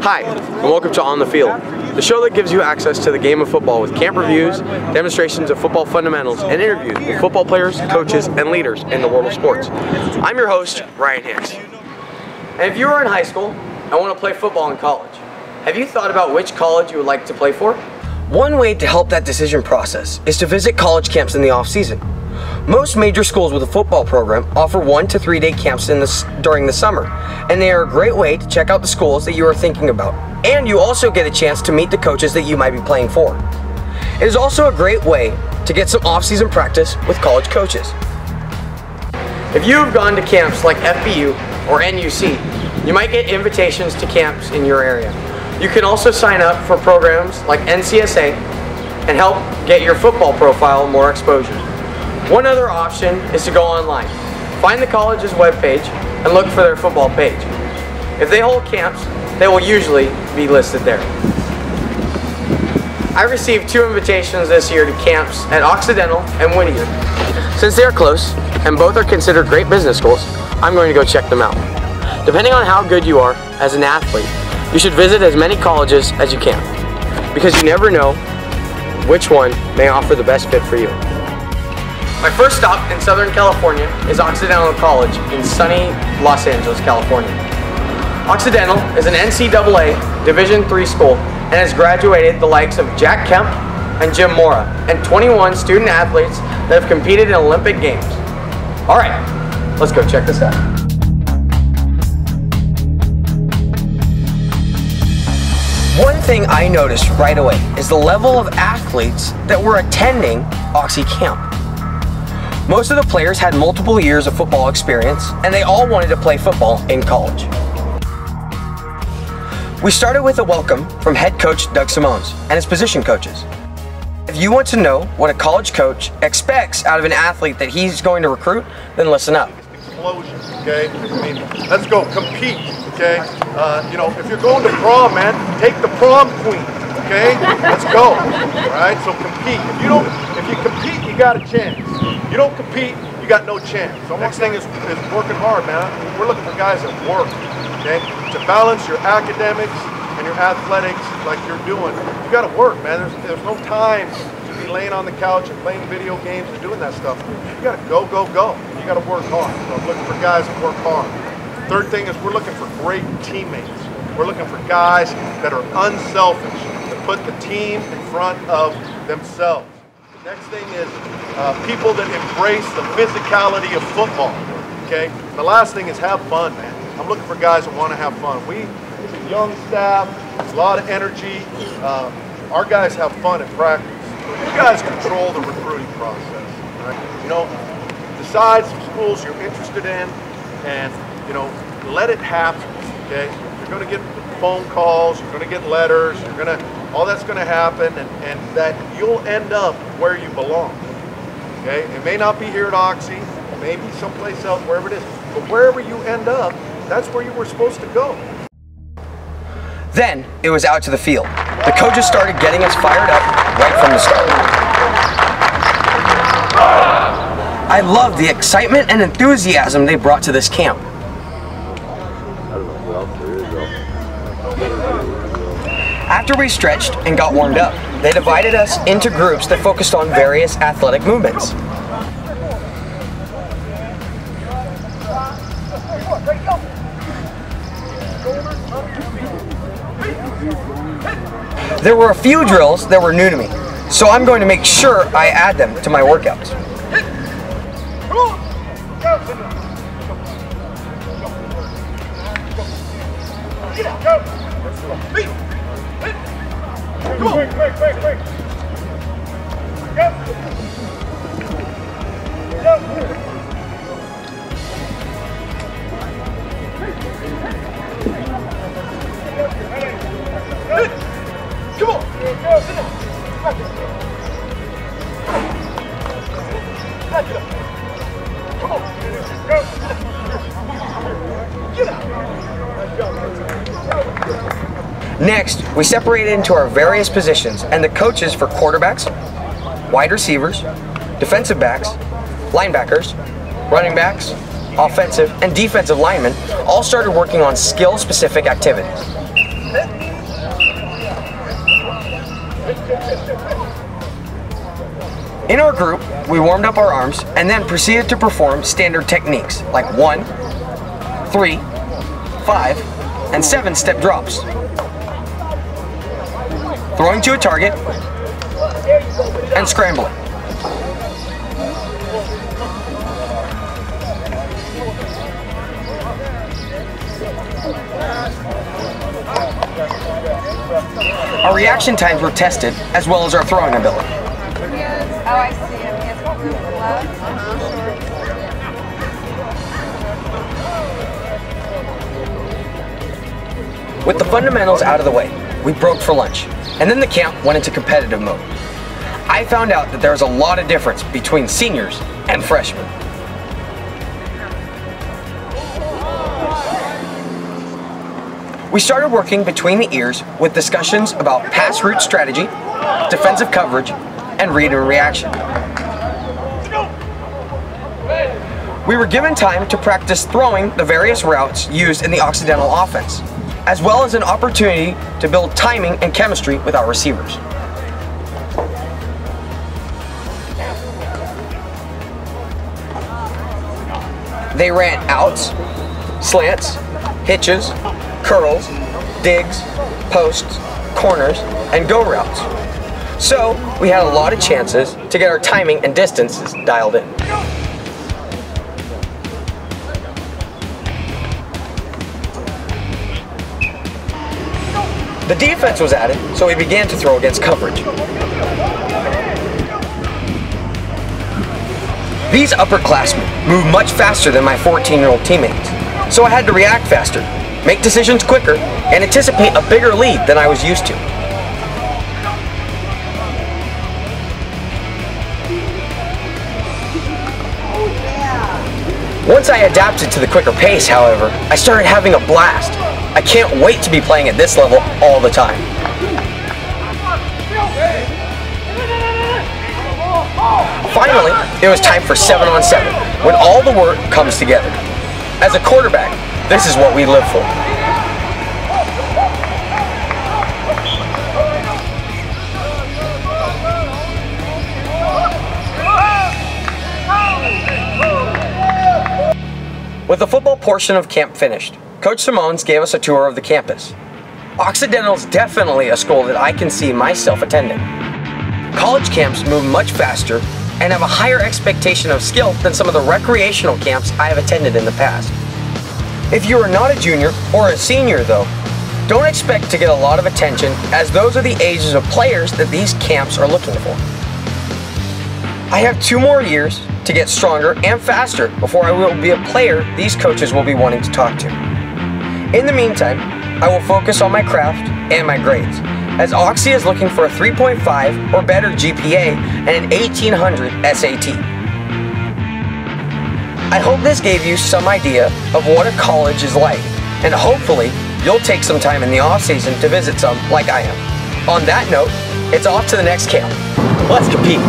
Hi, and welcome to On the Field, the show that gives you access to the game of football with camp reviews, demonstrations of football fundamentals, and interviews with football players, coaches, and leaders in the world of sports. I'm your host, Ryan Hicks. And if you are in high school and want to play football in college, have you thought about which college you would like to play for? One way to help that decision process is to visit college camps in the off-season. Most major schools with a football program offer 1 to 3 day camps during the summer, and they are a great way to check out the schools that you are thinking about. And you also get a chance to meet the coaches that you might be playing for. It is also a great way to get some off-season practice with college coaches. If you have gone to camps like FBU or NUC, you might get invitations to camps in your area. You can also sign up for programs like NCSA and help get your football profile more exposure. One other option is to go online. Find the college's webpage and look for their football page. If they hold camps, they will usually be listed there. I received 2 invitations this year to camps at Occidental and Whittier. Since they are close and both are considered great business schools, I'm going to go check them out. Depending on how good you are as an athlete, you should visit as many colleges as you can, because you never know which one may offer the best fit for you. My first stop in Southern California is Occidental College in sunny Los Angeles, California. Occidental is an NCAA Division III school and has graduated the likes of Jack Kemp and Jim Mora and 21 student athletes that have competed in Olympic Games. All right, let's go check this out. One thing I noticed right away is the level of athletes that were attending Oxy Camp. Most of the players had multiple years of football experience, and they all wanted to play football in college. We started with a welcome from head coach Doug Simones and his position coaches. If you want to know what a college coach expects out of an athlete that he's going to recruit, then listen up. Explosion, okay? I mean, let's go compete, okay? If you're going to prom, man, take the prom queen, okay? Let's go, all right? So compete. If you compete, you got a chance. You don't compete, you got no chance. So next thing is working hard, man. We're looking for guys that work, okay? To balance your academics and your athletics like you're doing. You got to work, man. There's no time to be laying on the couch and playing video games and doing that stuff. You got to go, go, go. You got to work hard. So I'm looking for guys that work hard. Third thing is we're looking for great teammates. We're looking for guys that are unselfish, that put the team in front of themselves. Next thing is people that embrace the physicality of football, okay? The last thing is have fun, man. I'm looking for guys that want to have fun. It's a young staff, a lot of energy. Our guys have fun in practice. You guys control the recruiting process, right? Decide some schools you're interested in and, let it happen, okay? You're going to get phone calls, you're going to get letters, all that's going to happen, and that you'll end up where you belong. Okay, it may not be here at Oxy, it may be someplace else, wherever it is, but wherever you end up, that's where you were supposed to go. Then it was out to the field. The coaches started getting us fired up right from the start. I loved the excitement and enthusiasm they brought to this camp. After we stretched and got warmed up, they divided us into groups that focused on various athletic movements. There were a few drills that were new to me, so I'm going to make sure I add them to my workouts. Quick. Come on. Come on. Get out. Next, we separated into our various positions, and the coaches for quarterbacks, wide receivers, defensive backs, linebackers, running backs, offensive and defensive linemen all started working on skill-specific activities. In our group, we warmed up our arms and then proceeded to perform standard techniques like 1, 3, 5, and 7-step drops. Throwing to a target and scrambling. Our reaction times were tested, as well as our throwing ability. Oh, I see him. He has blue gloves. With the fundamentals out of the way, we broke for lunch, and then the camp went into competitive mode. I found out that there is a lot of difference between seniors and freshmen. We started working between the ears with discussions about pass route strategy, defensive coverage, and read and reaction. We were given time to practice throwing the various routes used in the Occidental offense, as well as an opportunity to build timing and chemistry with our receivers. They ran outs, slants, hitches, curls, digs, posts, corners, and go routes. So we had a lot of chances to get our timing and distances dialed in. The defense was added, so we began to throw against coverage. These upperclassmen move much faster than my 14-year-old teammates, so I had to react faster, make decisions quicker, and anticipate a bigger lead than I was used to. Once I adapted to the quicker pace, however, I started having a blast. I can't wait to be playing at this level all the time. Finally, it was time for 7-on-7, when all the work comes together. As a quarterback, this is what we live for. With the football portion of camp finished, Coach Simones gave us a tour of the campus. Occidental is definitely a school that I can see myself attending. College camps move much faster and have a higher expectation of skill than some of the recreational camps I have attended in the past. If you are not a junior or a senior though, don't expect to get a lot of attention, as those are the ages of players that these camps are looking for. I have 2 more years to get stronger and faster before I will be a player these coaches will be wanting to talk to. In the meantime, I will focus on my craft and my grades, as Oxy is looking for a 3.5 or better GPA and an 1800 SAT. I hope this gave you some idea of what a college is like, and hopefully you'll take some time in the off season to visit some like I am. On that note, it's off to the next camp. Let's compete.